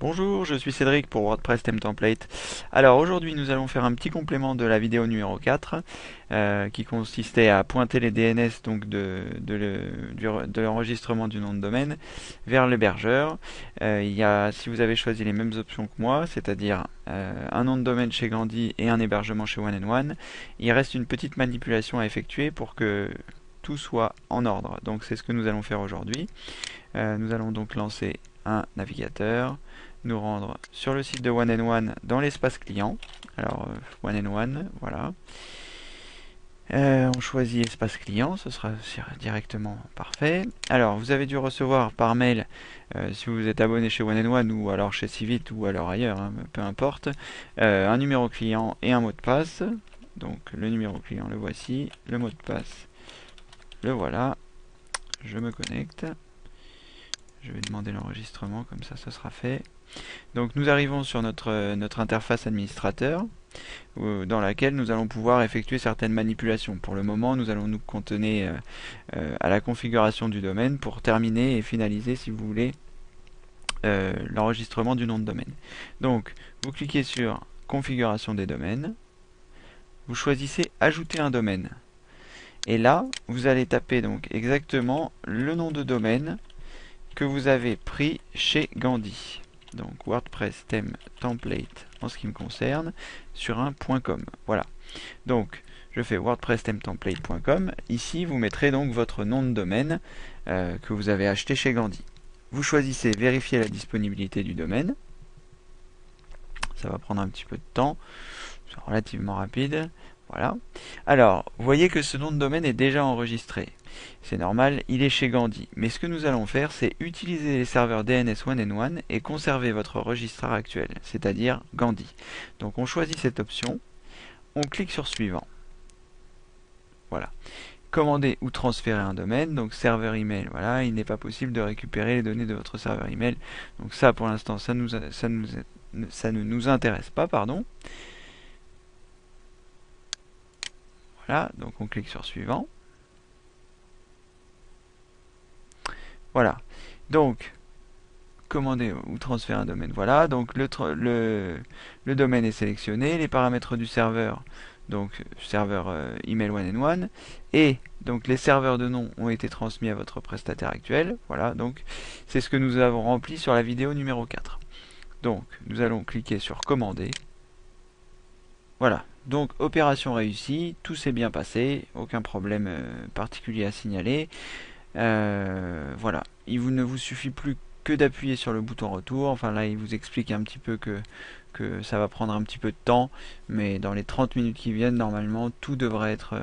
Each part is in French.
Bonjour, je suis Cédric pour WordPress Theme Template. Alors aujourd'hui nous allons faire un petit complément de la vidéo numéro 4 qui consistait à pointer les DNS donc de l'enregistrement du nom de domaine vers l'hébergeur. Si vous avez choisi les mêmes options que moi, c'est-à-dire un nom de domaine chez Gandhi et un hébergement chez One and One, il reste une petite manipulation à effectuer pour que tout soit en ordre. Donc c'est ce que nous allons faire aujourd'hui. Nous allons donc lancer un navigateur, nous rendre sur le site de One and One dans l'espace client. Alors One and One, voilà. On choisit espace client, ce sera directement parfait. Alors vous avez dû recevoir par mail, si vous êtes abonné chez One and One ou alors chez Civit ou alors ailleurs, hein, peu importe, un numéro client et un mot de passe. Donc le numéro client le voici, le mot de passe le voilà. Je me connecte. Je vais demander l'enregistrement, comme ça sera fait. Donc nous arrivons sur notre interface administrateur, dans laquelle nous allons pouvoir effectuer certaines manipulations. Pour le moment, nous allons nous cantonner à la configuration du domaine pour terminer et finaliser, si vous voulez, l'enregistrement du nom de domaine. Donc, vous cliquez sur Configuration des domaines, vous choisissez Ajouter un domaine. Et là, vous allez taper donc exactement le nom de domaine que vous avez pris chez Gandhi. Donc WordPress Theme Template en ce qui me concerne sur un .com. Voilà. Donc je fais WordPress Theme Template.com. Ici vous mettrez donc votre nom de domaine que vous avez acheté chez Gandhi. Vous choisissez vérifier la disponibilité du domaine. Ça va prendre un petit peu de temps. C'est relativement rapide. Voilà. Alors, vous voyez que ce nom de domaine est déjà enregistré. C'est normal, il est chez Gandhi. Mais ce que nous allons faire, c'est utiliser les serveurs DNS One and One et conserver votre registraire actuel, c'est-à-dire Gandhi. Donc on choisit cette option, on clique sur Suivant. Voilà. Commander ou transférer un domaine, donc serveur email. Voilà, il n'est pas possible de récupérer les données de votre serveur email. Donc ça, pour l'instant, ça ne nous intéresse pas, pardon. Voilà, donc on clique sur Suivant. Voilà. Donc, commander ou transférer un domaine. Voilà. Donc, le domaine est sélectionné. Les paramètres du serveur, donc serveur email One and One. Et donc, les serveurs de nom ont été transmis à votre prestataire actuel. Voilà. Donc, c'est ce que nous avons rempli sur la vidéo numéro 4. Donc, nous allons cliquer sur Commander. Voilà. Donc, opération réussie. Tout s'est bien passé. Aucun problème particulier à signaler. Voilà, il ne vous suffit plus que d'appuyer sur le bouton retour. Enfin là, il vous explique un petit peu que ça va prendre un petit peu de temps, mais dans les 30 minutes qui viennent, normalement, tout devrait être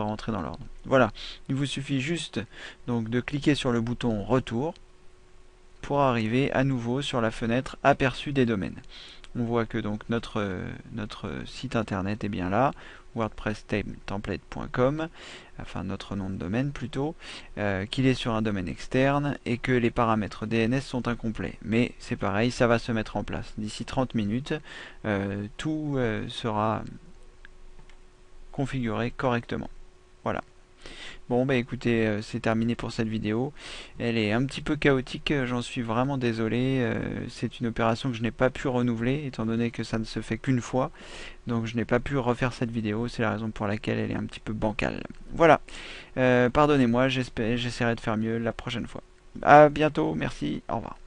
rentré dans l'ordre. Voilà, il vous suffit juste donc de cliquer sur le bouton retour pour arriver à nouveau sur la fenêtre aperçu des domaines. On voit que donc notre site internet est bien là, wordpress-template.com, enfin notre nom de domaine plutôt, qu'il est sur un domaine externe et que les paramètres DNS sont incomplets. Mais c'est pareil, ça va se mettre en place. D'ici 30 minutes, tout sera configuré correctement. Voilà. Bon bah écoutez, c'est terminé pour cette vidéo. Elle est un petit peu chaotique, j'en suis vraiment désolé. C'est une opération que je n'ai pas pu renouveler, étant donné que ça ne se fait qu'une fois. Donc je n'ai pas pu refaire cette vidéo, c'est la raison pour laquelle elle est un petit peu bancale. Voilà, pardonnez-moi, j'essaierai de faire mieux la prochaine fois. À bientôt, merci, au revoir.